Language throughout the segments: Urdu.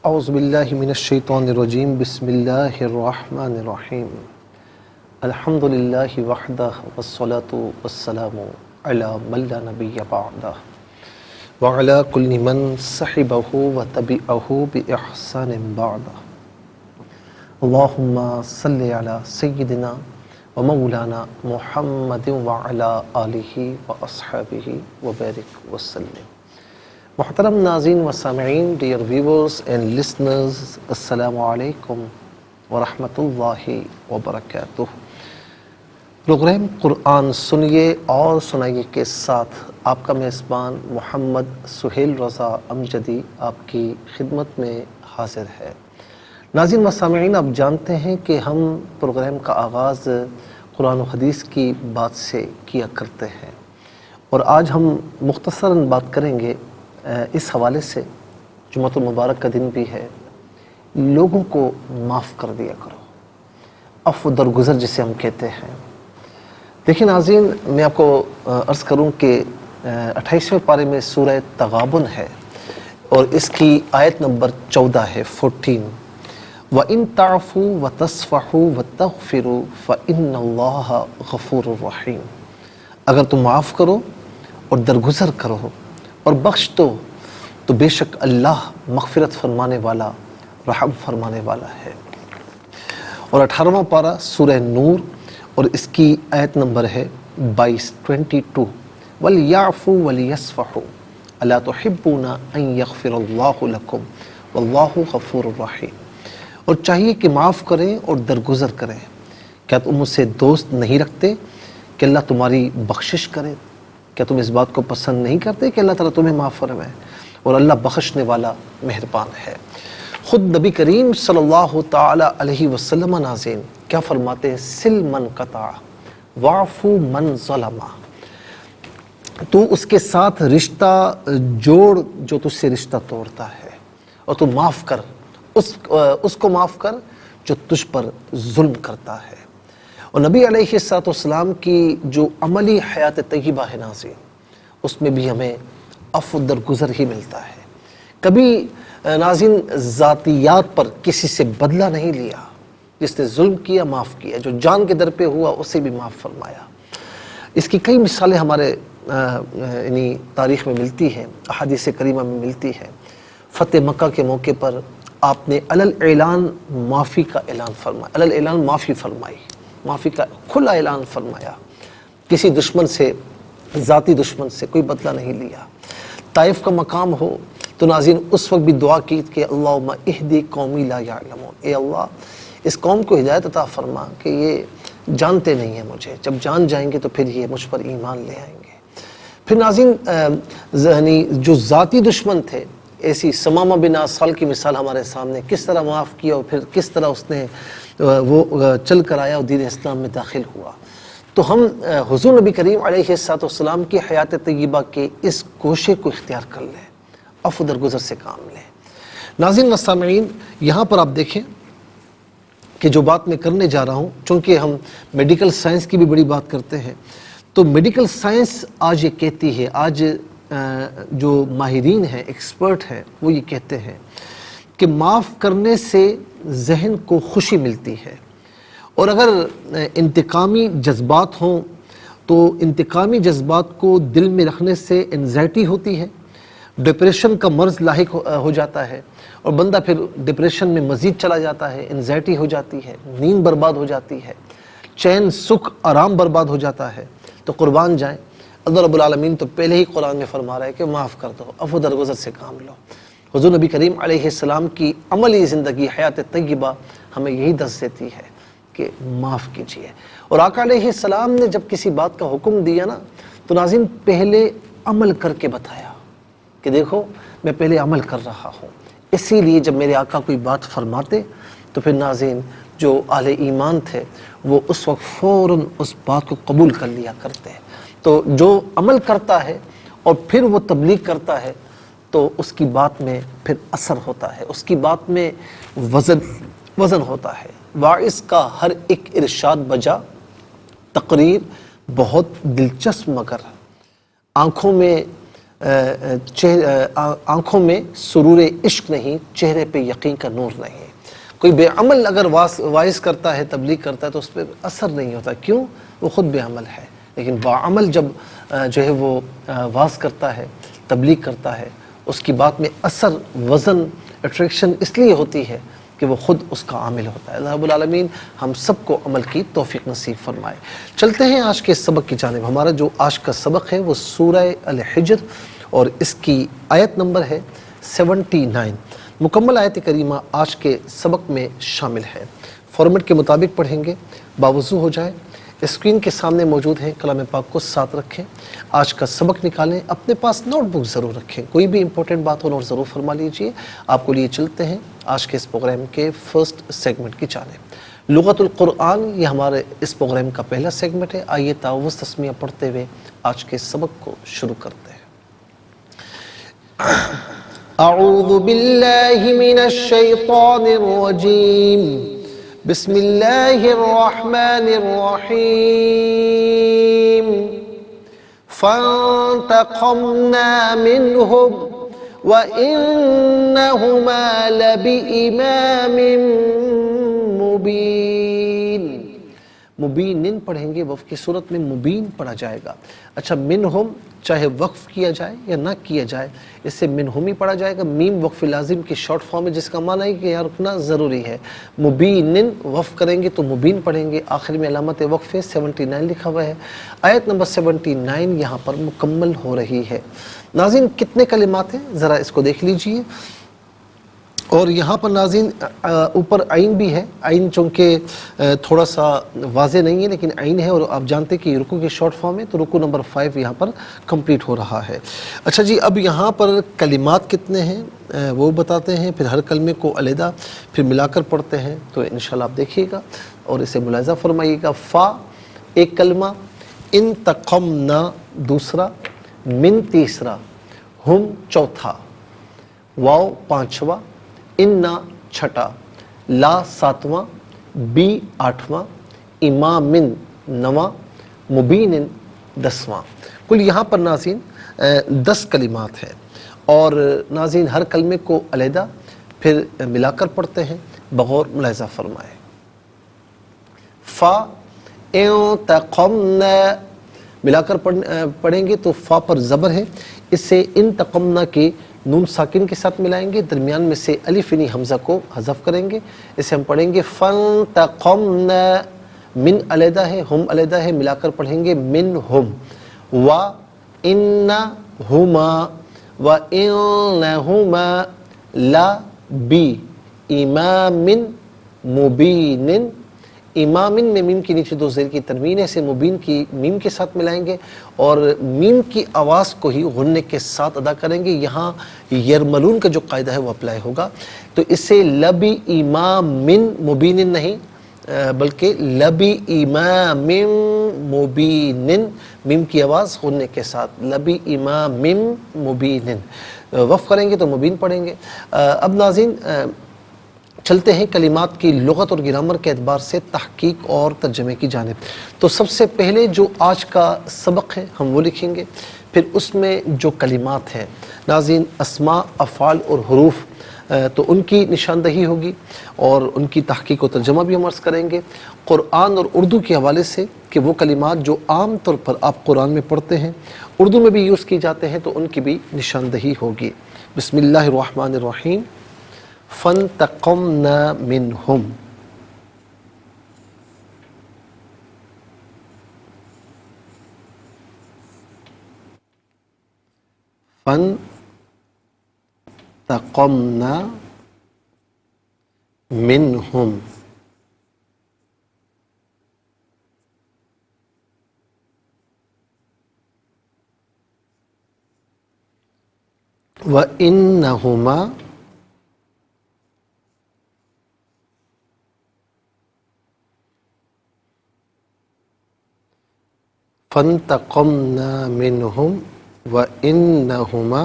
اعوذ باللہ من الشیطان الرجیم بسم اللہ الرحمن الرحیم الحمد للہ وحدہ والصلاة والسلام علی من لا نبی بعدہ وعلی کل من صحبہ وتبعہ بإحسان بعدہ اللہم صلی علی سیدنا ومولانا محمد وعلی آلہ واصحابہ وبارک وسلم۔ محترم ناظرین و سامعین، ڈیئر ویورز اینڈ لسنرز، السلام علیکم ورحمۃ اللہ وبرکاتہ۔ پروگرام قرآن سنیے اور سنائیے کے ساتھ آپ کا میزبان محمد سہیل رضا امجدی آپ کی خدمت میں حاضر ہے۔ ناظرین و سامعین، آپ جانتے ہیں کہ ہم پروگرام کا آغاز قرآن و حدیث کی بات سے کیا کرتے ہیں، اور آج ہم مختصراً بات کریں گے اس حوالے سے، جمعۃ المبارک کا دن بھی ہے، لوگوں کو معاف کر دیا کرو، عفو درگزر جسے ہم کہتے ہیں۔ دیکھیں ناظرین، میں آپ کو عرض کروں کہ 28ویں پارے میں سورہ تغابن ہے، اور اس کی آیت نمبر 14 ہے، 14۔ وَإِن تَعْفُوا وَتَصْفَحُوا وَتَغْفِرُوا فَإِنَّ اللَّهَ غَفُورٌ رَحِيمٌ۔ اگر تم معاف کرو اور درگزر کرو اور بخش دو تو بے شک اللہ مغفرت فرمانے والا، رحم فرمانے والا ہے۔ اور 18واں پارہ سورہ نور اور اس کی آیت نمبر ہے 22، 22۔ وَلْيَعْفُوا وَلْيَصْفَحُوا أَلَا تُحِبُّونَ أَن يَغْفِرَ اللَّهُ لَكُمْ وَاللَّهُ غَفُورٌ رَحِيمٌ۔ اور چاہیے کہ معاف کریں اور درگزر کریں۔ کیا تم مجھ سے دوست نہیں رکھتے کہ اللہ تمہاری بخشش کرے؟ کیا تم اس بات کو پسند نہیں کرتے کہ اللہ تعالیٰ تمہیں معاف فرمائے؟ اور اللہ بخشنے والا مہربان ہے۔ خود نبی کریم صلی اللہ تعالی علیہ وسلم ناظرین کیا فرماتے ہیں؟ سل من قطع واعفو من ظلم۔ تو اس کے ساتھ رشتہ جوڑ جو تجھ سے رشتہ توڑتا ہے، اور تو معاف کر، اس کو معاف کر جو تجھ پر ظلم کرتا ہے۔ اور نبی علیہ السلام کی جو عملی حیات طیبہ ہے ناظرین، اس میں بھی ہمیں عفو درگزر ہی ملتا ہے۔ کبھی ناظرین ذاتیات پر کسی سے بدلہ نہیں لیا، جس نے ظلم کیا معاف کیا، جو جان کے در پہ ہوا اسے بھی معاف فرمایا۔ اس کی کئی مثالیں ہمارے یعنی تاریخ میں ملتی ہیں، احادیث کریمہ میں ملتی ہے۔ فتح مکہ کے موقع پر آپ نے علل اعلان معافی کا اعلان فرمایا، علل اعلان معافی فرمائی، معافی کا کھلا اعلان فرمایا۔ کسی دشمن سے، ذاتی دشمن سے کوئی بدلہ نہیں لیا۔ طائف کا مقام ہو تو ناظرین اس وقت بھی دعا کی کہ اللہم اہدی قومی لا یعلمون، اے اللہ اس قوم کو ہدایت عطا فرما کہ یہ جانتے نہیں ہیں مجھے، جب جان جائیں گے تو پھر یہ مجھ پر ایمان لے آئیں گے۔ پھر ناظرین جو ذاتی دشمن تھے، ایسی سمامہ بن اسال کی مثال ہمارے سامنے، کس طرح معاف کیا اور پھر کس طرح اس نے وہ چل کر آیا اور دین اسلام میں داخل ہوا۔ تو ہم حضور نبی کریم علیہ السلام کی حیات طیبہ کے اس گوشے کو اختیار کر لیں، عفو درگزر سے کام لیں۔ ناظرین و سامعین، یہاں پر آپ دیکھیں کہ جو بات میں کرنے جا رہا ہوں، چونکہ ہم میڈیکل سائنس کی بھی بڑی بات کرتے ہیں، تو میڈیکل سائنس آج یہ کہتی ہے، آج جو ماہرین ہیں، ایکسپرٹ ہیں، وہ یہ کہتے ہیں کہ معاف کرنے سے ذہن کو خوشی ملتی ہے، اور اگر انتقامی جذبات ہوں تو انتقامی جذبات کو دل میں رکھنے سے انزائٹی ہوتی ہے، ڈپریشن کا مرض لاحق ہو جاتا ہے، اور بندہ پھر ڈپریشن میں مزید چلا جاتا ہے، انزائٹی ہو جاتی ہے، نیند برباد ہو جاتی ہے، چین، سکھ، آرام برباد ہو جاتا ہے۔ تو قربان جائیں، اللہ رب العالمین تو پہلے ہی قرآن میں فرما رہا ہے کہ معاف کر دو، عفو درگزر سے کام لو۔ حضور نبی کریم علیہ السلام کی عملی زندگی، حیات طیبہ ہمیں یہی دس دیتی ہے کہ معاف کیجیے۔ اور آقا علیہ السلام نے جب کسی بات کا حکم دیا نا، تو ناظرین پہلے عمل کر کے بتایا کہ دیکھو میں پہلے عمل کر رہا ہوں۔ اسی لیے جب میرے آقا کوئی بات فرماتے تو پھر ناظرین جو اہل ایمان تھے وہ اس وقت فوراً اس بات کو قبول کر لیا کرتے ہیں۔ تو جو عمل کرتا ہے اور پھر وہ تبلیغ کرتا ہے تو اس کی بات میں پھر اثر ہوتا ہے، اس کی بات میں وزن ہوتا ہے۔ واعظ کا ہر ایک ارشاد بجا، تقریر بہت دلچسپ مگر آنکھوں میں آنکھوں میں سرور عشق نہیں، چہرے پہ یقین کا نور نہیں. کوئی بے عمل اگر وائز کرتا ہے، تبلیغ کرتا ہے تو اس پہ اثر نہیں ہوتا. کیوں؟ وہ خود بے عمل ہے. لیکن باعمل جب جو ہے وہ واز کرتا ہے، تبلیغ کرتا ہے، اس کی بات میں اثر، وزن، اٹریکشن اس لیے ہوتی ہے کہ وہ خود اس کا عامل ہوتا ہے. اللہ رب العالمین ہم سب کو عمل کی توفیق نصیب فرمائے. چلتے ہیں آج کے سبق کی جانب. ہمارا جو آج کا سبق ہے وہ سورہ الحجر اور اس کی آیت نمبر ہے 79. مکمل آیت کریمہ آج کے سبق میں شامل ہے. فارمیٹ کے مطابق پڑھیں گے، باوضو ہو جائے. اسکرین کے سامنے موجود ہیں، کلام پاک کو ساتھ رکھیں. آج کا سبق نکالیں، اپنے پاس نوٹ بک ضرور رکھیں. کوئی بھی امپورٹنٹ بات ہو نوٹ ضرور فرما لیجئے. آپ کو لیے چلتے ہیں آج کے اس پروگرام کے فرسٹ سیگمنٹ کی جانب. لغت القرآن یہ ہمارے اس پروگرام کا پہلا سیگمنٹ ہے. آئیے تعوذ تسمیہ پڑھتے ہوئے آج کے سبق کو شروع کرتے ہیں. اعوذ باللہ من الشیطان الرجیم، بسم اللہ الرحمن الرحیم. فانتقمنا منہم وإنہما لبإمام مبین. مبین پڑھیں گے، وقف کی صورت میں مبین پڑھا جائے گا. اچھا، منہم چاہے وقف کیا جائے یا نہ کیا جائے، اس سے منہم ہی پڑھا جائے گا. میم وقف لازم کی شارٹ فارم ہے، جس کا معنی ہے کہ یہاں رکنا ضروری ہے. مبین وقف کریں گے تو مبین پڑھیں گے. آخر میں علامت وقف 79 لکھا ہوا ہے. آیت نمبر 79 یہاں پر مکمل ہو رہی ہے. ناظرین کتنے کلمات ہیں ذرا اس کو دیکھ لیجئے. اور یہاں پر ناظرین اوپر عین بھی ہے. عین چونکہ تھوڑا سا واضح نہیں ہے لیکن عین ہے، اور آپ جانتے ہیں کہ یہ رکوع کی شارٹ فارم ہے، تو رکوع نمبر 5 یہاں پر کمپلیٹ ہو رہا ہے. اچھا جی، اب یہاں پر کلمات کتنے ہیں وہ بتاتے ہیں، پھر ہر کلمے کو علیحدہ پھر ملا کر پڑھتے ہیں. تو انشاءاللہ آپ دیکھیے گا اور اسے ملاحظہ فرمائیے گا. فا ایک کلمہ، انتقمنا دوسرا، من تیسرا، ہم چوتھا، واو پانچواں، انا چھٹا، لا ساتواں، بی آٹھواں، امامن نواں، مبین 10واں. کل یہاں پر ناظرین 10 کلمات ہیں. اور ناظرین ہر کلمے کو علیحدہ پھر ملا کر پڑھتے ہیں، بغور ملاحظہ فرمائے. فا انتقمنا ملا کر پڑھیں گے تو فا پر زبر ہے، اس سے انتقمنا کے نون ساکن کے ساتھ ملائیں گے، درمیان میں سے الف یعنی حمزہ کو حذف کریں گے. اسے ہم پڑھیں گے فانتقمنا. من علیحدہ ہے، ہم علیحدہ ہے، ملا کر پڑھیں گے منہم. و انہما و انہما لا بی امام مبین. امامن میں میم کے نیچے 2 زیر کی تنوین ہے، سے مبین کی میم کے ساتھ ملائیں گے اور میم کی آواز کو ہی غنے کے ساتھ ادا کریں گے. یہاں یرملون کا جو قاعدہ ہے وہ اپلائی ہوگا. تو اسے لبی امامن مبین نہیں بلکہ لبی امام مبین، میم کی آواز غنے کے ساتھ، لبی امام مبین. وقف کریں گے تو مبین پڑھیں گے. اب ناظرین چلتے ہیں کلمات کی لغت اور گرامر کے اعتبار سے تحقیق اور ترجمے کی جانب. تو سب سے پہلے جو آج کا سبق ہے ہم وہ لکھیں گے، پھر اس میں جو کلمات ہیں ناظرین اسماء، افعال اور حروف، تو ان کی نشاندہی ہوگی اور ان کی تحقیق و ترجمہ بھی ہم عرض کریں گے قرآن اور اردو کے حوالے سے، کہ وہ کلمات جو عام طور پر آپ قرآن میں پڑھتے ہیں اردو میں بھی یوز کی جاتے ہیں تو ان کی بھی نشاندہی ہوگی. بسم اللہ الرحمن الرحیم. فانتقمنا منہم. فانتقمنا منہم. وَإِنَّهُمَا فانتقمنا منہم وَإِنَّهُمَا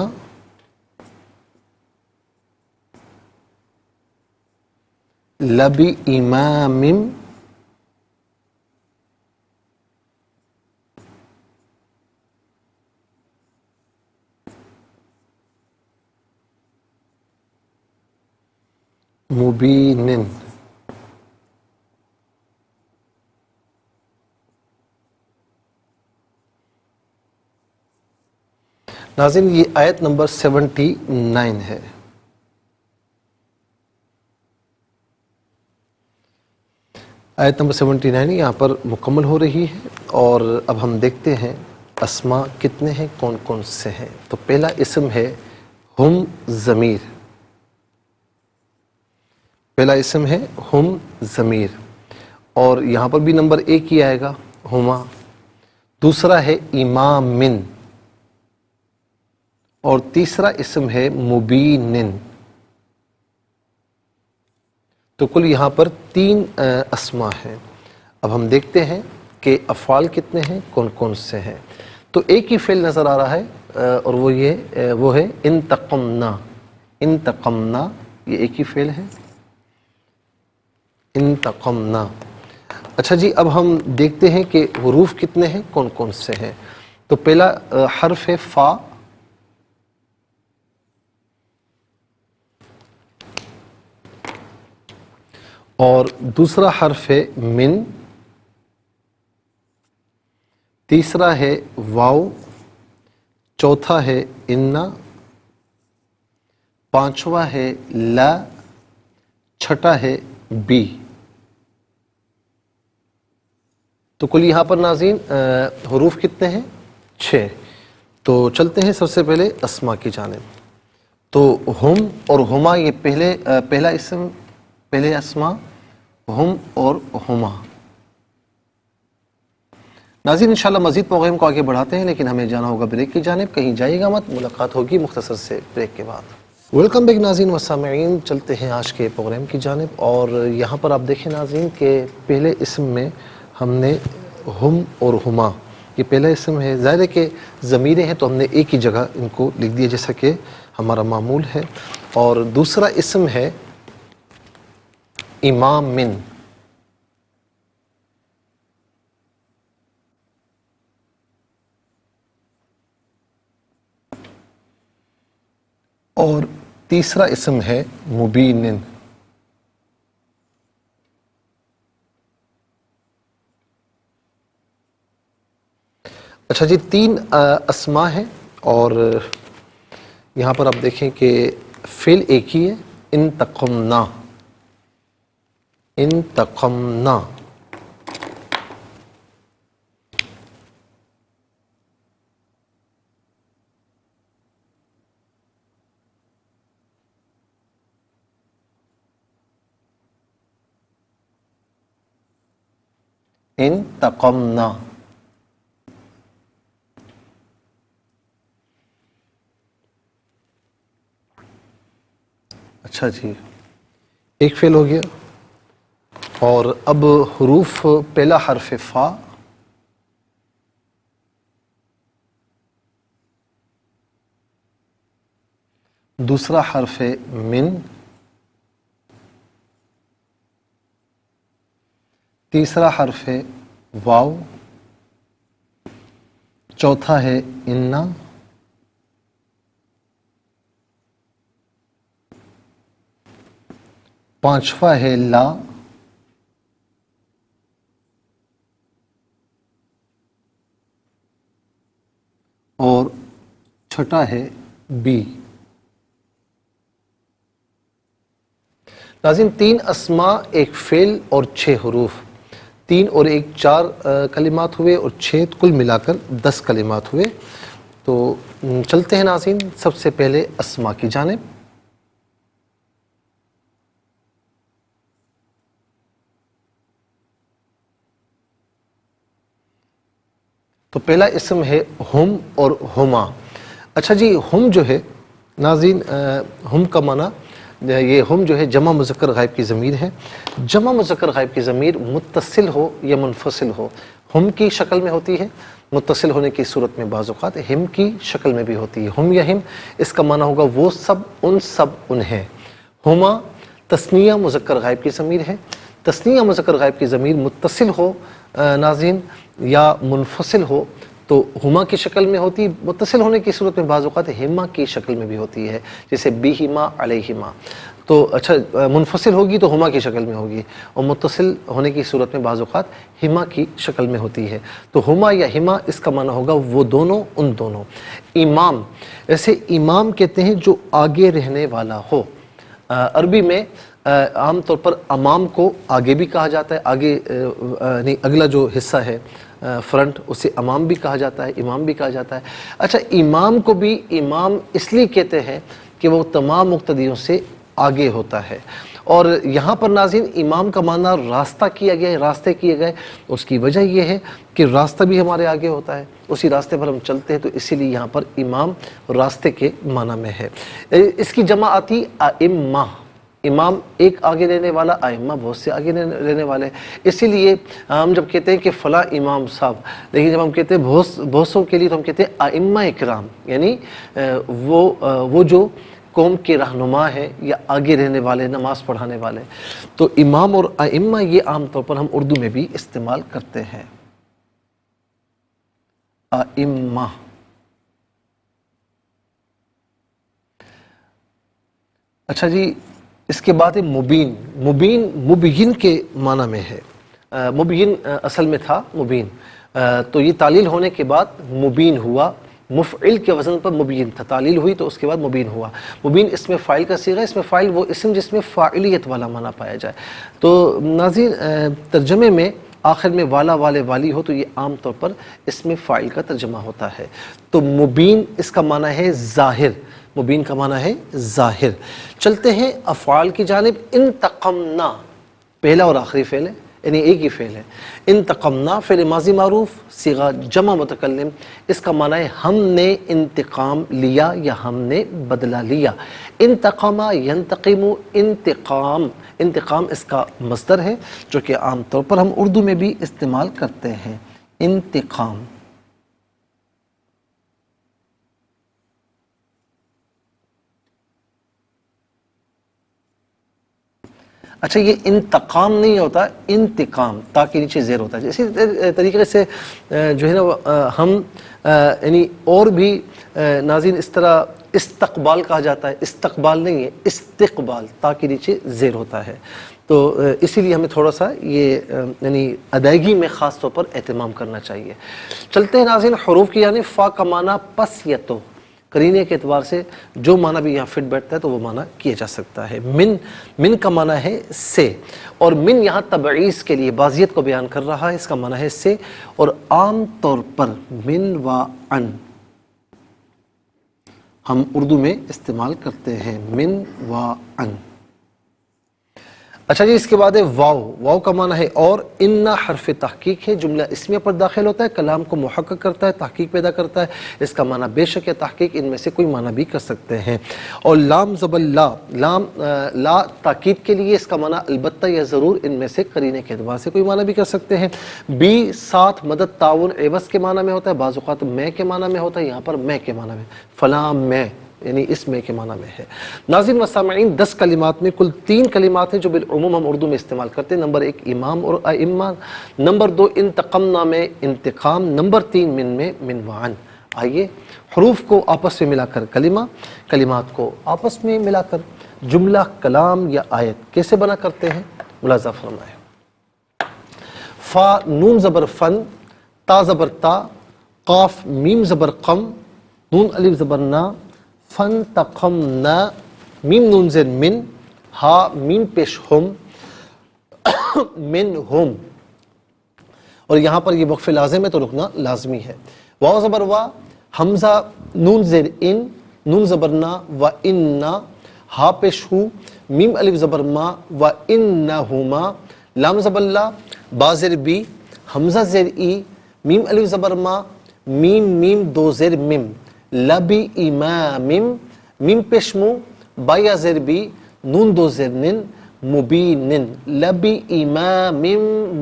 لَبِإِمَامٍ مبین. ناظرین یہ آیت نمبر 79 ہے. آیت نمبر 79 یہاں پر مکمل ہو رہی ہے، اور اب ہم دیکھتے ہیں اسماء کتنے ہیں، کون کون سے ہیں. تو پہلا اسم ہے ہم ضمیر. پہلا اسم ہے ہم ضمیر، اور یہاں پر بھی نمبر 1 ہی آئے گا، ہما. دوسرا ہے امام، اور تیسرا اسم ہے مبین. تو کل یہاں پر 3 اسماء ہیں. اب ہم دیکھتے ہیں کہ افعال کتنے ہیں، کون کون سے ہیں. تو ایک ہی فعل نظر آ رہا ہے، اور وہ ہے انتقمنا. انتقمنا یہ ایک ہی فعل ہے، انتقمنا. اچھا جی، اب ہم دیکھتے ہیں کہ حروف کتنے ہیں، کون کون سے ہیں. تو پہلا حرف ہے فا، اور دوسرا حرف ہے من، تیسرا ہے واو، چوتھا ہے انا، پانچواں ہے لا، چھٹا ہے بی. تو کل یہاں پر ناظرین حروف کتنے ہیں؟ 6. تو چلتے ہیں سب سے پہلے اسماء کی جانب. تو ہم اور ہما یہ پہلا اسم، پہلے اسماء ہم اور ہما. ناظرین انشاءاللہ مزید پروگرام کو آگے بڑھاتے ہیں، لیکن ہمیں جانا ہوگا بریک کی جانب. کہیں جائے گا مت، ملاقات ہوگی مختصر سے بریک کے بعد. ویلکم بیک ناظرین و سامعین، چلتے ہیں آج کے پروگرام کی جانب. اور یہاں پر آپ دیکھیں ناظرین کہ پہلے اسم میں ہم نے ہم اور ہما، یہ پہلا اسم ہے. ظاہر ہے کہ ضمیریں ہیں تو ہم نے ایک ہی جگہ ان کو لکھ دیا جیسا کہ ہمارا معمول ہے. اور دوسرا اسم ہے امام من. اور تیسرا اسم ہے مبین. اچھا جی، 3 اسماء ہیں، اور یہاں پر آپ دیکھیں کہ فعل ایک ہی ہے، انتقمنا. انتقمنا. انتقمنا. اچھا جی، ایک فعل ہو گیا. اور اب حروف، پہلا حرف فا، دوسرا حرف من، تیسرا حرف واو، چوتھا ہے انا، پانچواں ہے لا، اور چھٹا ہے بی. ناظرین 3 اسماء، ایک فعل اور 6 حروف. 3 اور 1 4 کلمات ہوئے، اور 6 کل ملا کر 10 کلمات ہوئے. تو چلتے ہیں ناظرین سب سے پہلے اسماء کی جانب. تو پہلا اسم ہے ہم اور ہما. اچھا جی، ہم جو ہے ناظرین، ہم کا معنی، یہ ہم جو ہے جمع مذکر غائب کی ضمیر ہے. جمع مذکر غائب کی ضمیر متصل ہو یا منفصل ہو، ہم کی شکل میں ہوتی ہے. متصل ہونے کی صورت میں بعض اوقات ہم کی شکل میں بھی ہوتی ہے. ہم یا ہم، اس کا معنی ہوگا وہ سب، انہیں. ہما تثنیہ مذکر غائب کی ضمیر ہے. تثنیہ مذکر غائب کی ضمیر متصل ہو ناظرین یا منفصل ہو، تو ہما کی شکل میں ہوتی، متصل ہونے کی صورت میں بعض اوقات ہما کی شکل میں بھی ہوتی ہے، جیسے بیہما علیہما. تو اچھا منفصل ہوگی تو ہما کی شکل میں ہوگی، اور متصل ہونے کی صورت میں بعض اوقات ہما کی شکل میں ہوتی ہے. تو ہما یا ہما اس کا معنی ہوگا وہ دونوں، ان دونوں. امام، ایسے امام کہتے ہیں جو آگے رہنے والا ہو. عربی میں عام طور پر امام کو آگے بھی کہا جاتا ہے، آگے یعنی اگلا جو حصہ ہے فرنٹ، اسے امام بھی کہا جاتا ہے، امام بھی کہا جاتا ہے. اچھا امام کو بھی امام اس لیے کہتے ہیں کہ وہ تمام مقتدیوں سے آگے ہوتا ہے. اور یہاں پر ناظرین امام کا معنی راستہ کیا گیا ہے، راستے کیے گئے. اس کی وجہ یہ ہے کہ راستہ بھی ہمارے آگے ہوتا ہے، اسی راستے پر ہم چلتے ہیں، تو اسی لیے یہاں پر امام راستے کے معنی میں ہے. اس کی جمع آتی ائمہ، امام ایک آگے رہنے والا، ائمہ بہت سے آگے رہنے والے. اسی لیے ہم جب کہتے ہیں کہ فلاں امام صاحب، لیکن جب ہم کہتے ہیں بہت سو کے لیے تو ہم کہتے ہیں ائمہ اکرام، یعنی وہ جو قوم کے رہنما ہے یا آگے رہنے والے، نماز پڑھانے والے. تو امام اور ائمہ یہ عام طور پر ہم اردو میں بھی استعمال کرتے ہیں. ائمہ. اچھا جی، اس کے بعد مبین. مبین مبین کے معنی میں ہے. مبین اصل میں تھا مبین، تو یہ تعلیل ہونے کے بعد مبین ہوا. مفعل کے وزن پر مبین تھا، تعلیل ہوئی تو اس کے بعد مبین ہوا. مبین اس میں فاعل کا صیغہ ہے، اس میں فاعل وہ اسم جس میں فاعلیت والا معنی پایا جائے. تو ناظرین ترجمے میں آخر میں والا، والے، والی ہو تو یہ عام طور پر اس میں فاعل کا ترجمہ ہوتا ہے. تو مبین اس کا معنی ہے ظاہر، مبین کا معنی ہے ظاہر. چلتے ہیں افعال کی جانب. انتقمنا پہلا اور آخری فعل ہے، یعنی ایک ہی فعل ہے. انتقمنا فعل ماضی معروف، صیغہ جمع متکلم. اس کا معنی ہے ہم نے انتقام لیا یا ہم نے بدلہ لیا. انتقام ینتقم، انتقام. انتقام اس کا مصدر ہے جو کہ عام طور پر ہم اردو میں بھی استعمال کرتے ہیں. انتقام. اچھا یہ انتقام نہیں ہوتا، انتقام، تا کے نیچے زیر ہوتا ہے. اسی طریقے سے جو ہے نا ہم یعنی اور بھی ناظرین اس طرح استقبال کہا جاتا ہے. استقبال نہیں ہے، استقبال، تا کے نیچے زیر ہوتا ہے. تو اسی لیے ہمیں تھوڑا سا یہ یعنی ادائیگی میں خاص طور پر اہتمام کرنا چاہیے. چلتے ہیں ناظرین حروف کی یعنی فا کا معنی پس یتو. قرینے کے اعتبار سے جو معنی بھی یہاں فٹ بیٹھتا ہے تو وہ معنی کیا جا سکتا ہے. من کا معنی ہے سے، اور من یہاں تبعیض کے لیے بعضیت کو بیان کر رہا ہے. اس کا معنی ہے سے، اور عام طور پر من و ان ہم اردو میں استعمال کرتے ہیں. من و ان. اچھا جی، اس کے بعد ہے واو. واو کا معنی ہے اور. ان حرف تحقیق ہے، جملہ اسمیہ پر داخل ہوتا ہے، کلام کو محقق کرتا ہے، تحقیق پیدا کرتا ہے. اس کا معنی بے شک ہے، تحقیق. ان میں سے کوئی معنی بھی کر سکتے ہیں. اور لام زبر لا، لام لا تاکید کے لیے. اس کا معنی البتہ یا ضرور. ان میں سے قرینے کے اعتبار سے کوئی معنی بھی کر سکتے ہیں. بی ساتھ مدد تعاون عوض کے معنی میں ہوتا ہے، بعض اوقات میں کے معنی میں ہوتا ہے، یہاں پر میں کے معنی میں. فلاں میں یعنی اس میں کے معنی میں ہے. ناظرین و سامعین 10 کلمات میں کل 3 کلمات ہیں جو بالعموم ہم اردو میں استعمال کرتے ہیں. نمبر 1 امام اور ائمہ، نمبر 2 انتقمنا میں انتقام، نمبر 3 من میں من وعن. آئیے حروف کو آپس میں ملا کر کلمہ، کلمات کو آپس میں ملا کر جملہ، کلام یا آیت کیسے بنا کرتے ہیں ملاحظہ فرمائیں. فا نون زبر فن، تا زبر تا، قاف میم زبر قم، نون الف زبر نا، فن تقمنا، میم نون زیر من، ہا میم پیش ہم، من ہم. اور یہاں پر یہ وقف لازم ہے تو رکنا لازمی ہے. واو زبر وا، حمزہ نون زیر ان، نون زبر نا و اننا، ہا پیش ہو، میم الف زبر ما و انہما، لام زبر لا، با زیر بی، حمزہ زیر ای، میم الف زبر ما، میم میم دو زیر مم، لبی امام، میم پیش مو، با یا زیر بی، نون دو زیر نن، مبینن، لبی امام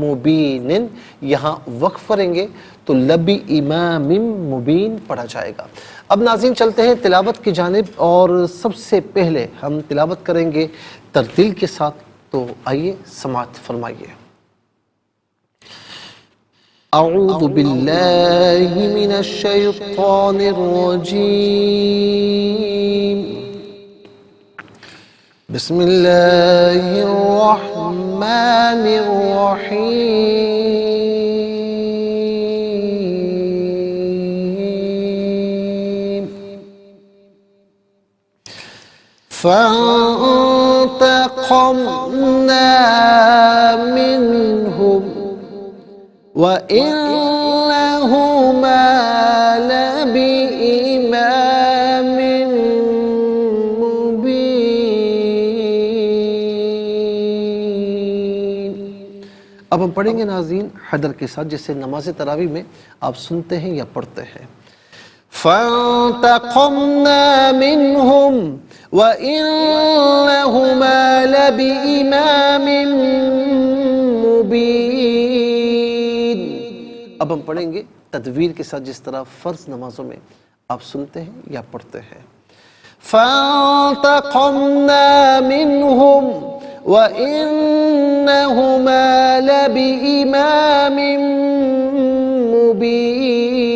مبینن. یہاں وقف کریں گے تو لبی امام مبین پڑھا جائے گا. اب ناظرین چلتے ہیں تلاوت کی جانب، اور سب سے پہلے ہم تلاوت کریں گے ترتیل کے ساتھ. تو آئیے سماعت فرمائیے. اعوذ باللہ من الشیطان الرجیم بسم اللہ الرحمن الرحیم فانتقمنا منهم وَإِنَّهُمَا لَبِإِمَامٍ مُبِينٍ۔ اب ہم پڑھیں گے ناظرین حیدر کے ساتھ، جسے نماز تراویح میں آپ سنتے ہیں یا پڑھتے ہیں۔ فَانْتَقَمْنَا مِنْهُمْ وَإِنَّهُمَا لَبِإِمَامٍ مُبِينٍ۔ اب ہم پڑھیں گے تدویر کے ساتھ، جس طرح فرض نمازوں میں آپ سنتے ہیں یا پڑھتے ہیں۔ فَانْتَقَمْنَا مِنْهُمْ وَإِنَّهُمَا لَبِإِمَامٍ مُبِينٍ۔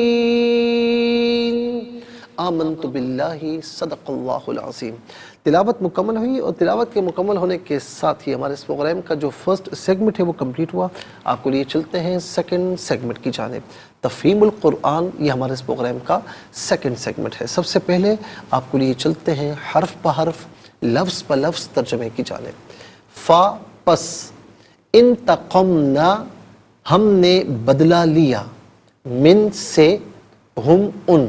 آمنت باللہ صدق اللہ العظیم۔ تلاوت مکمل ہوئی، اور تلاوت کے مکمل ہونے کے ساتھ ہی ہمارے اس پروگرام کا جو فرسٹ سیگمنٹ ہے وہ کمپلیٹ ہوا۔ آپ کو لیے چلتے ہیں سیکنڈ سیگمنٹ کی جانب۔ تفہیم القرآن یہ ہمارے اس پروگرام کا سیکنڈ سیگمنٹ ہے۔ سب سے پہلے آپ کو لیے چلتے ہیں حرف بحرف، لفظ بہ لفظ ترجمے کی جانب۔ فا پس، انتقمنا ہم نے بدلہ لیا، من سے، ہم ان،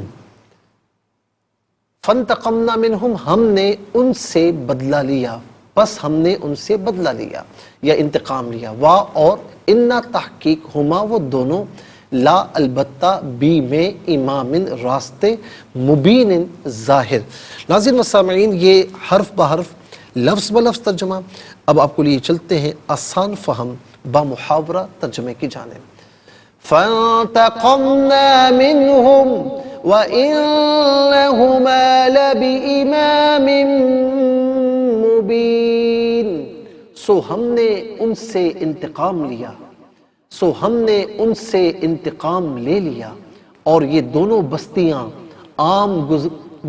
فانتقمنا منہم ہم نے ان سے بدلہ لیا، پس ہم نے ان سے بدلہ لیا یا انتقام لیا۔ وا اور انا تحقیق، ہما وہ دونوں، لا البتہ، بی میں، امام راستے، مبین ظاہر۔ ناظرین و سامعین، یہ حرف بحرف لفظ بہ لفظ ترجمہ۔ اب آپ کو لیے چلتے ہیں آسان فہم با محاورہ ترجمے کی جانب۔ فانتقمنا منہم وَإِنَّهُمَا لَبِإِمَامٍ مُبِينٍ۔ سو ہم نے ان سے انتقام لیا، سو ہم نے ان سے انتقام لے لیا، اور یہ دونوں بستیاں عام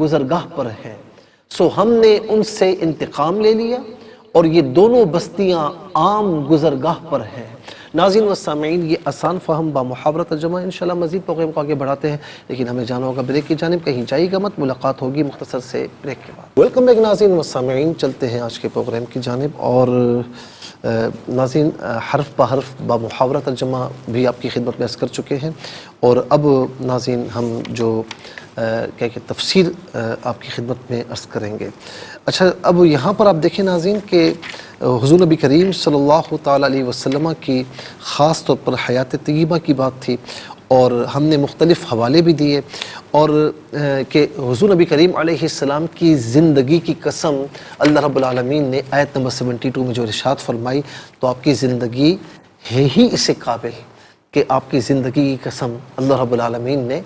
گزرگاہ پر ہیں۔ سو ہم نے ان سے انتقام لے لیا، اور یہ دونوں بستیاں عام گزرگاہ پر ہیں۔ ناظرین و سامعین، یہ آسان فہم با محاورہ ترجمہ۔ انشاءاللہ مزید پروگرام کو آگے بڑھاتے ہیں، لیکن ہمیں جانا ہوگا بریک کی جانب۔ کہیں جائیے گا مت، ملاقات ہوگی مختصر سے بریک کے بعد۔ ویلکم بیک ناظرین و سامعین، چلتے ہیں آج کے پروگرام کی جانب۔ اور ناظرین، حرف بحرف با محاورہ ترجمہ بھی آپ کی خدمت میں عرض کر چکے ہیں، اور اب ناظرین ہم جو کہ تفسیر آپ کی خدمت میں عرض کریں گے۔ اچھا، اب یہاں پر آپ دیکھیں ناظرین کہ حضور نبی کریم صلی اللہ تعالیٰ علیہ وسلم کی خاص طور پر حیات طیبہ کی بات تھی، اور ہم نے مختلف حوالے بھی دیے، اور کہ حضور نبی کریم علیہ السلام کی زندگی کی قسم اللہ رب العالمین نے آیت نمبر 72 میں جو ارشاد فرمائی، تو آپ کی زندگی ہے ہی اسے قابل کہ آپ کی زندگی کی قسم اللہ رب العالمین نے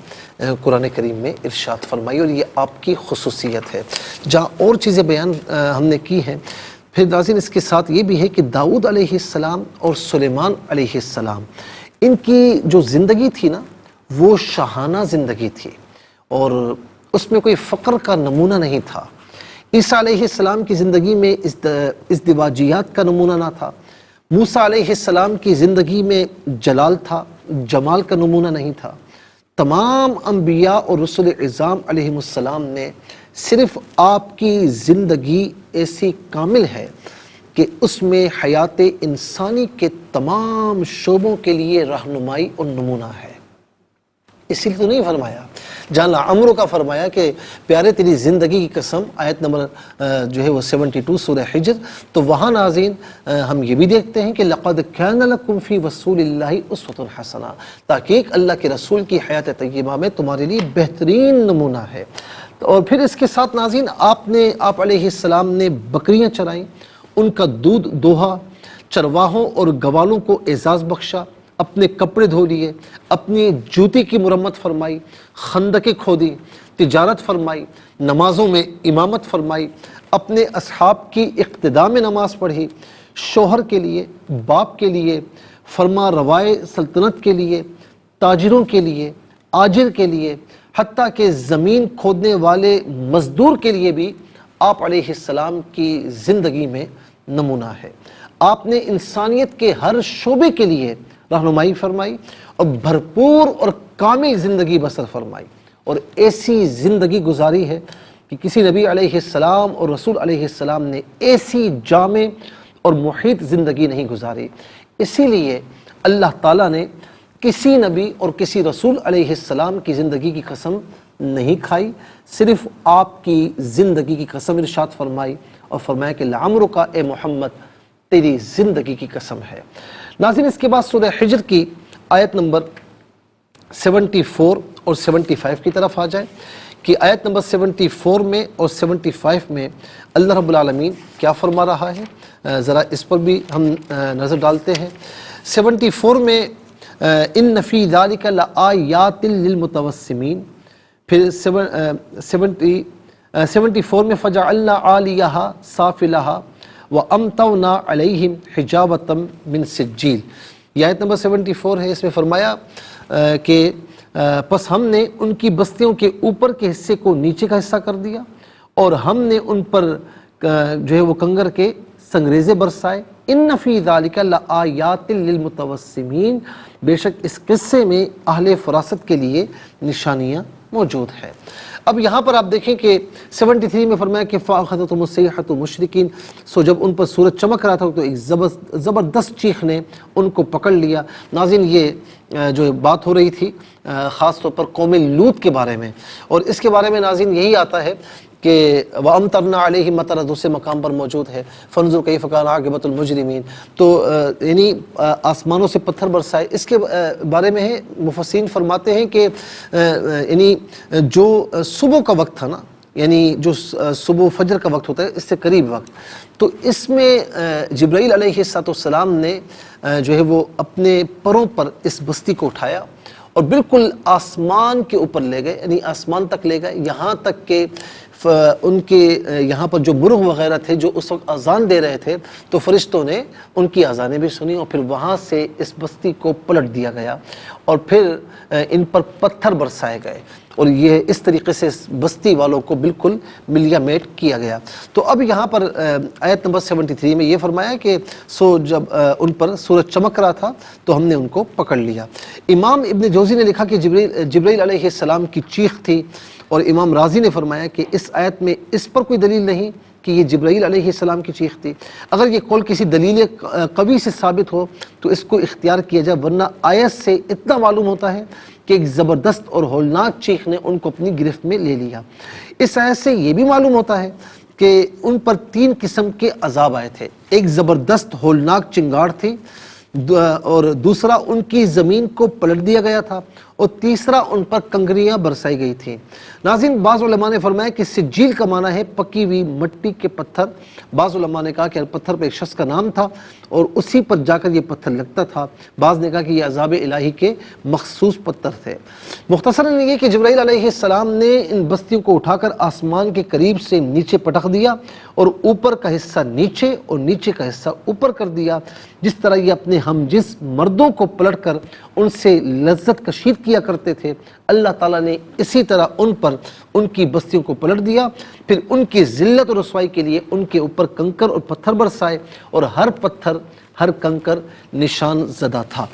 قرآن کریم میں ارشاد فرمائی، اور یہ آپ کی خصوصیت ہے۔ جہاں اور چیزیں بیان ہم نے کی ہیں، پھر ناظرین اس کے ساتھ یہ بھی ہے کہ داؤد علیہ السلام اور سلیمان علیہ السلام، ان کی جو زندگی تھی نا، وہ شاہانہ زندگی تھی، اور اس میں کوئی فقر کا نمونہ نہیں تھا۔ عیسیٰ علیہ السلام کی زندگی میں ازدواجیات کا نمونہ نہ تھا۔ موسیٰ علیہ السلام کی زندگی میں جلال تھا، جمال کا نمونہ نہیں تھا۔ تمام انبیاء اور رسول اعظام علیہ السلام نے صرف آپ کی زندگی ایسی کامل ہے کہ اس میں حیات انسانی کے تمام شعبوں کے لیے رہنمائی اور نمونہ ہے۔ اسی لیے تو نہیں فرمایا، جہاں عمرو کا فرمایا کہ پیارے تیری زندگی کی قسم، آیت نمبر جو ہے وہ 72 سورہ حجر، تو وہاں ناظرین ہم یہ بھی دیکھتے ہیں کہ لَقَدْ كَانَ لَكُمْ فِي رَسُولِ اللَّهِ أُسْوَةٌ حَسَنَةٌ، تاکہ اللہ کے رسول کی حیات طیبہ میں تمہارے لیے بہترین نمونہ ہے۔ اور پھر اس کے ساتھ ناظرین آپ علیہ السلام نے بکریاں چرائیں، ان کا دودھ دوہا، چرواہوں اور گوالوں کو اعزاز بخشا، اپنے کپڑے دھو لیے، اپنی جوتی کی مرمت فرمائی، خندقیں کھودی، تجارت فرمائی، نمازوں میں امامت فرمائی، اپنے اصحاب کی اقتداء میں نماز پڑھی، شوہر کے لیے، باپ کے لیے، فرما روائے سلطنت کے لیے، تاجروں کے لیے، آجر کے لیے، حتیٰ کہ زمین کھودنے والے مزدور کے لیے بھی آپ علیہ السلام کی زندگی میں نمونہ ہے۔ آپ نے انسانیت کے ہر شعبے کے لیے رہنمائی فرمائی اور بھرپور اور کامل زندگی بسر فرمائی، اور ایسی زندگی گزاری ہے کہ کسی نبی علیہ السلام اور رسول علیہ السلام نے ایسی جامع اور محیط زندگی نہیں گزاری۔ اسی لیے اللہ تعالیٰ نے کسی نبی اور کسی رسول علیہ السلام کی زندگی کی قسم نہیں کھائی، صرف آپ کی زندگی کی قسم ارشاد فرمائی اور فرمایا کہ لعمرک اے محمد تیری زندگی کی قسم ہے۔ ناظرین، اس کے بعد سورہ حجر کی آیت نمبر 74 اور 75 کی طرف آ جائیں کہ آیت نمبر 74 میں اور 75 میں اللہ رب العالمین کیا فرما رہا ہے، ذرا اس پر بھی ہم نظر ڈالتے ہیں۔ 74 میں ان فی ذالک لآیات للمتوسمین، پھر 74 میں فجعلنا عالیہا سافلہا وامطرنا علیہم حجارۃ من سجیل، یہ آیت نمبر 74 ہے۔ اس میں فرمایا کہ پس ہم نے ان کی بستیوں کے اوپر کے حصے کو نیچے کا حصہ کر دیا اور ہم نے ان پر جو ہے وہ کنگر کے سنگریزے برسائے۔ ان فی ذالک لآیات للمتوسمین، بے شک اس قصے میں اہل فراست کے لیے نشانیاں موجود ہیں۔ اب یہاں پر آپ دیکھیں کہ 73 میں فرمایا کہ فَأَخَذَتْهُمُ الصَّيْحَةُ مُشْرِقِينَ، سو جب ان پر سورج چمک رہا تھا تو ایک زبردست چیخ نے ان کو پکڑ لیا۔ ناظرین، یہ جو بات ہو رہی تھی خاص طور پر قوم لوط کے بارے میں، اور اس کے بارے میں ناظرین یہی آتا ہے کہ وَأَمْطَرْنَا عَلَيْهِمْ مَطَرًا، دوسرے مقام پر موجود ہے فَانْظُرْ كَيْفَ كَانَ عَاقِبَةُ الْمُجْرِمِينَ، تو یعنی آسمانوں سے پتھر برسائے۔ اس کے بارے میں ہے مفسرین فرماتے ہیں کہ یعنی جو صبح کا وقت تھا نا، یعنی جو صبح فجر کا وقت ہوتا ہے اس سے قریب وقت، تو اس میں جبرائیل علیہ السلام نے جو ہے وہ اپنے پروں پر اس بستی کو اٹھایا اور بالکل آسمان کے اوپر لے گئے، یعنی آسمان تک لے گئے، یہاں تک کہ ان کے یہاں پر جو مرغ وغیرہ تھے جو اس وقت اذان دے رہے تھے، تو فرشتوں نے ان کی اذانیں بھی سنی اور پھر وہاں سے اس بستی کو پلٹ دیا گیا اور پھر ان پر پتھر برسائے گئے، اور یہ اس طریقے سے اس بستی والوں کو بالکل ملیا میٹ کیا گیا۔ تو اب یہاں پر آیت نمبر 73 میں یہ فرمایا کہ سو جب ان پر سورج چمک رہا تھا تو ہم نے ان کو پکڑ لیا۔ امام ابن جوزی نے لکھا کہ جبرائیل علیہ السلام کی چیخ تھی، اور امام رازی نے فرمایا کہ اس آیت میں اس پر کوئی دلیل نہیں کہ یہ جبرائیل علیہ السلام کی چیخ تھی۔ اگر یہ قول کسی دلیل قوی سے ثابت ہو تو اس کو اختیار کیا جائے، ورنہ آیت سے اتنا معلوم ہوتا ہے کہ ایک زبردست اور ہولناک چیخ نے ان کو اپنی گرفت میں لے لیا۔ اس آیت سے یہ بھی معلوم ہوتا ہے کہ ان پر 3 قسم کے عذاب آئے تھے، ایک زبردست ہولناک چنگاڑ تھی، اور دوسرا ان کی زمین کو پلٹ دیا گیا تھا، اور تیسرا ان پر کنکریاں برسائی گئی تھیں۔ ناظرین، بعض علماء نے فرمایا کہ سجیل کا معنی ہے پکی ہوئی مٹی کے پتھر۔ بعض علماء نے کہا کہ پتھر پہ ایک شخص کا نام تھا اور اسی پر جا کر یہ پتھر لگتا تھا۔ بعض نے کہا کہ یہ عذاب الہی کے مخصوص پتھر تھے۔ مختصراً یہ کہ جبرائیل علیہ السلام نے ان بستیوں کو اٹھا کر آسمان کے قریب سے نیچے پٹک دیا اور اوپر کا حصہ نیچے اور نیچے کا حصہ اوپر کر دیا، جس طرح یہ اپنے ہم جنس مردوں کو پلٹ کر ان سے لذت کشید کیا کرتے تھے، اللہ تعالیٰ نے اسی طرح ان پر ان کی بستیوں کو پلٹ دیا، پھر ان کی ذلت اور رسوائی کے لیے ان کے اوپر کنکر اور پتھر برسائے، اور ہر پتھر ہر کنکر نشان زدہ تھا۔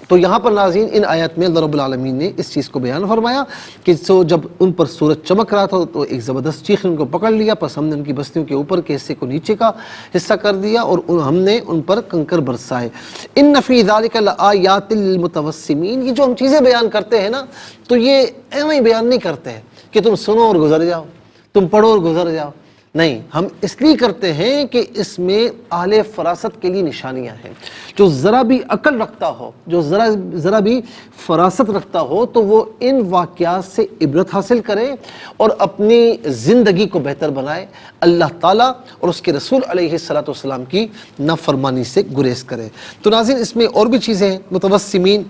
تو یہاں پر ناظرین ان آیات میں اللہ رب العالمین نے اس چیز کو بیان فرمایا کہ سو جب ان پر سورج چمک رہا تھا تو ایک زبردست چیخ نے ان کو پکڑ لیا، پس ہم نے ان کی بستیوں کے اوپر کے حصے کو نیچے کا حصہ کر دیا اور ہم نے ان پر کنکر برسائے۔ ان فی ذالک لآیات للمتوسمین، یہ جو ہم چیزیں بیان کرتے ہیں نا تو یہ ایویں بیان نہیں کرتے ہیں کہ تم سنو اور گزر جاؤ، تم پڑھو اور گزر جاؤ، نہیں، ہم اس لیے کرتے ہیں کہ اس میں اہل فراست کے لیے نشانیاں ہیں۔ جو ذرا بھی عقل رکھتا ہو، جو ذرا بھی فراست رکھتا ہو تو وہ ان واقعات سے عبرت حاصل کرے اور اپنی زندگی کو بہتر بنائے، اللہ تعالیٰ اور اس کے رسول علیہ السلام کی نافرمانی سے گریز کرے۔ تو ناظرین، اس میں اور بھی چیزیں ہیں متوسمین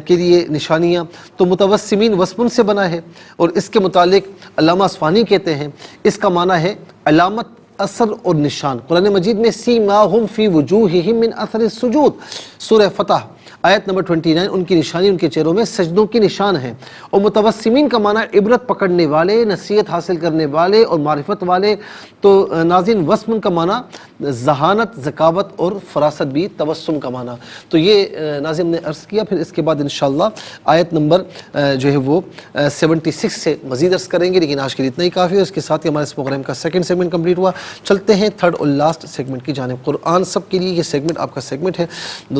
کے لیے نشانیاں۔ تو متوسمین وسم سے بنا ہے، اور اس کے متعلق علامہ اصفہانی کہتے ہیں اس کا معنی ہے علامت، اثر اور نشان۔ قرآن مجید میں سیماہم فی وجوہہم من اثر السجود، سورہ فتح آیت نمبر 29، ان کی نشانی ان کے چہروں میں سجدوں کی نشان ہے۔ اور متوسمین کا معنی عبرت پکڑنے والے، نصیحت حاصل کرنے والے اور معرفت والے۔ تو ناظرین وسم کا معنی ذہانت، ذکاوت اور فراست بھی توسم کا معنی۔ تو یہ ناظرین نے عرض کیا، پھر اس کے بعد انشاءاللہ آیت نمبر جو ہے وہ 76 سے مزید عرض کریں گے، لیکن آج کے لیے اتنا ہی کافی ہے۔ اس کے ساتھ ہی ہمارے اس پروگرام کا سیکنڈ سیگمنٹ کمپلیٹ ہوا۔ چلتے ہیں تھرڈ اور لاسٹ سیگمنٹ کی جانب۔ قرآن سب کے لیے یہ سیگمنٹ آپ کا سیگمنٹ ہے۔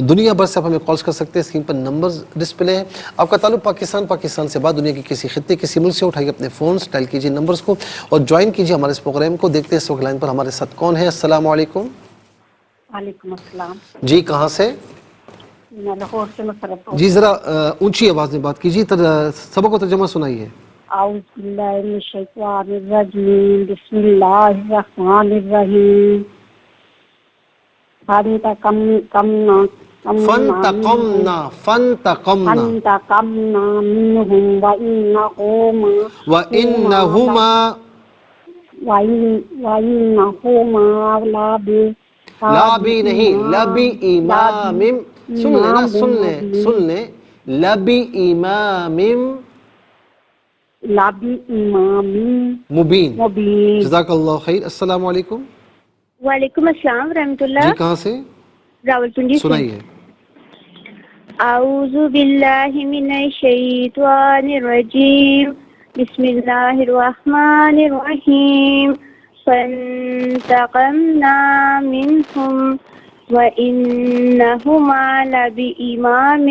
دنیا بھر سے آپ ہمیں کالز کر سکتے ہیں، اسکرین پر نمبرز ڈسپلے ہیں۔ آپ کا تعلق پاکستان سے بعد دنیا کے کسی خطے، کسی ملک سے، اٹھائیے اپنے فونز، ڈائل کیجیے نمبرز کو اور جوائن کیجیے ہمارے اس پروگرام کو۔ دیکھتے ہیں اس وقت لائن پر ہمارے ساتھ کون ہے۔ السلام علیکم۔ وعلیکم السلام جی کہاں سے؟ میں لاہور سے مسرت جی ذرا اونچی آواز میں بات کیجیے، سبق و ترجمہ سنائیے۔ اعوذ باللہ من الشیطان الرجیم بسم اللہ الرحمن الرحیم فانتقمنا منہم وإنہما لابی نہیں، لبی امام، سن لیں نا، سن لیں لبی امام مبین۔ جزاک اللہ خیر۔ السلام علیکم۔ وعلیکم السلام ورحمۃ اللہ۔ جی کہاں سے؟ راولپنڈی سے۔ سنائیے۔ اعوذ باللہ من الشیطان الرجیم بسم اللہ الرحمن الرحیم فانتقمنا منہم وإنہما لبإمام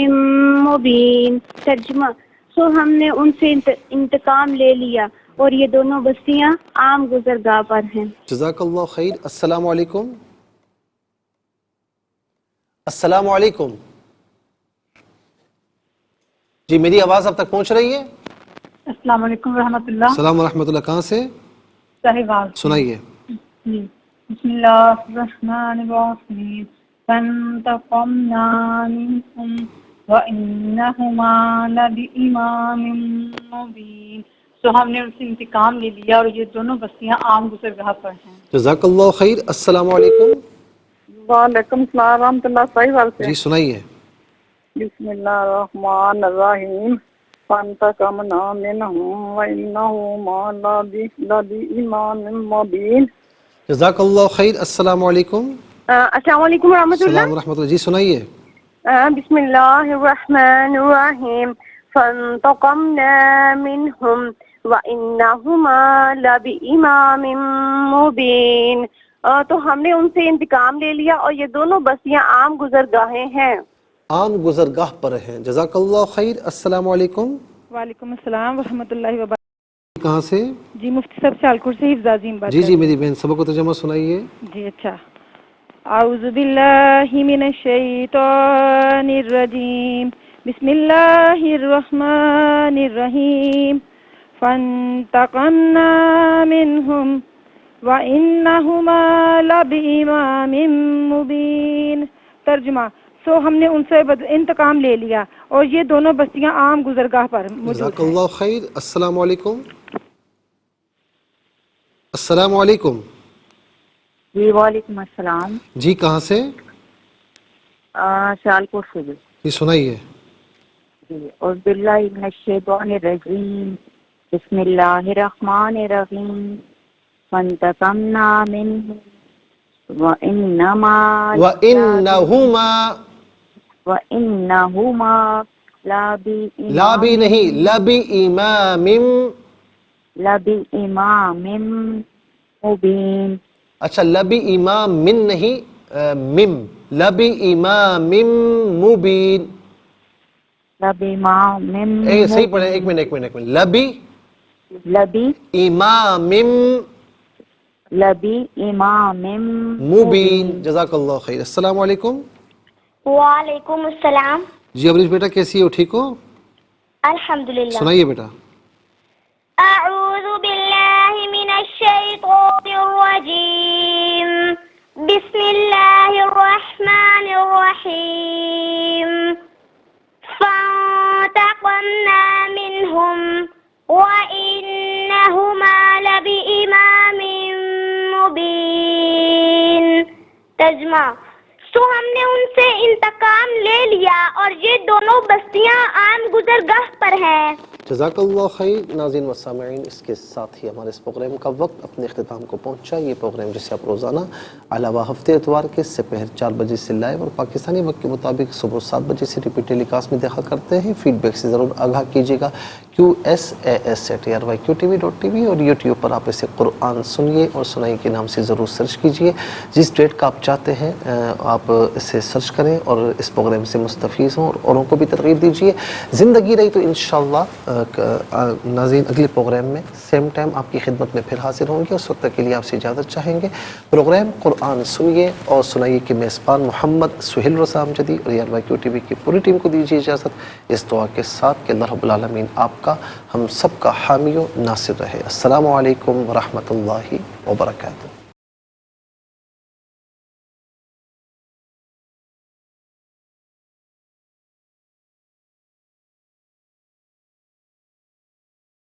مبین۔ ترجمہ، سو ہم نے ان سے انتقام لے لیا اور یہ دونوں بستیاں عام گزرگاہ پر ہیں۔ جزاک اللہ خیر۔ السلام علیکم۔ السلام علیکم۔ جی میری آواز اب تک پہنچ رہی ہے؟ السلام علیکم ورحمۃ اللہ۔ السلام ورحمۃ اللہ۔ کہاں سے؟ صاحبال۔ سنائیے۔ بسم اللہ الرحمن الرحیم فانتقمنا منہم وإنہما لبإمام مبین۔ تو ہم نے ان سے انتقام لے لیا اور یہ دونوں بستیاں عام گزرگاہ پر ہیں۔ جزاک اللہ خیر۔ السلام علیکم۔ وعلیکم السلام ورحمۃ اللہ۔ صاحبال سے۔ جی سنائیے۔ بسم اللہ الرحمن الرحیم فانتقمنا منہم وإنہما لبإمام مبین۔ جزاک اللہ خیر۔ السلام علیکم۔ السلام علیکم ورحمۃ اللہ۔ السلام ورحمۃ اللہ۔ جی سنائیے۔ بسم اللہ الرحمن الرحیم فانتقمنا منہم وإنہما لبإمام مبین۔ تو ہم نے ان سے انتقام لے لیا اور یہ دونوں بستیاں عام گزرگاہیں ہیں، عام گزرگاہ پر ہیں۔ جزاک اللہ خیر۔ السلام علیکم۔ وعلیکم السلام ورحمۃ اللہ وبرکاتہ۔ کہاں سے؟ جی مفتی صاحب سیالکوٹ سے حفظ عظیم بات جی کر جی رہی میری بہن سبق و ترجمہ سنائیے۔ ہوں۔ جی اچھا۔ اعوذ باللہ من الشیطان الرجیم بسم اللہ الرحمن الرحیم فانتقمنا منہم وإنہما لبإمام مبین۔ ترجمہ، سو ہم نے ان سے انتقام لے لیا اور یہ دونوں بستیاں عام گزرگاہ پر موجود جزاک ہیں۔ اللہ خیر۔ السلام علیکم۔ السلام علیکم۔ جی وعلیکم السلام۔ جی کہاں سے؟ سیالکوٹ سے۔ جی سنائیے۔ جی اعوذ باللہ من الشیطان الرجیم بسم اللہ الرحمن الرحیم فانتقمنا منہم وإنہما لابی نہیں، لبی امام مبین۔ اچھا لبی امام من نہیں، مم، لبی امام مبین۔ صحیح پڑھیں، ایک منٹ۔ لبی امام مبین۔ جزاک اللہ خیر۔ السلام علیکم۔ وعلیکم السلام۔ جی ابریش بیٹا کیسی ہو؟ ٹھیک ہو؟ الحمدللہ۔ سنائیے بیٹا۔ اعوذ باللہ من الشیطان الرجیم بسم اللہ الرحمن الرحیم فانتقمنا منہم وإنہما لبإمام مبین۔ ترجمہ، تو ہم نے ان سے انتقام لے لیا اور یہ دونوں بستیاں عام گزرگاہ پر ہیں۔ جزاک اللہ خیر۔ ناظرین و سامعین، اس کے ساتھ ہی ہمارے اس پروگرام کا وقت اپنے اختتام کو پہنچا۔ یہ پروگرام جسے آپ روزانہ علاوہ ہفتے اتوار کے سپہر 4 بجے سے لائیو اور پاکستانی وقت کے مطابق صبح 7 بجے سے ریپیٹ ٹیلی کاسٹ میں دیکھا کرتے ہیں۔ فیڈ بیک سے ضرور آگاہ کیجیے گا۔ QSAS@ryqtv.tv اور یوٹیوب پر آپ اسے قرآن سنیے اور سنائی کے نام سے ضرور سرچ کیجیے۔ جس ڈیٹ کا آپ چاہتے ہیں آپ اسے سرچ کریں اور اس پروگرام سے مستفیض ہوں اور اوروں کو بھی ترغیب دیجیے۔ زندگی رہی تو انشاءاللہ ناظرین اگلے پروگرام میں سیم ٹائم آپ کی خدمت میں پھر حاضر ہوں گے۔ اس وقت کے لیے آپ سے اجازت چاہیں گے۔ پروگرام قرآن سنیے اور سنائیے کے میزبان محمد سہیل رضا امجدی اور RYQTV کی پوری ٹیم کو دیجیے اجازت، اس دعا کے ساتھ کہ اللہ رب العالمین آپ کا ہم سب کا حامی و ناصر رہے۔ السلام علیکم ورحمۃ اللہ وبرکاتہ۔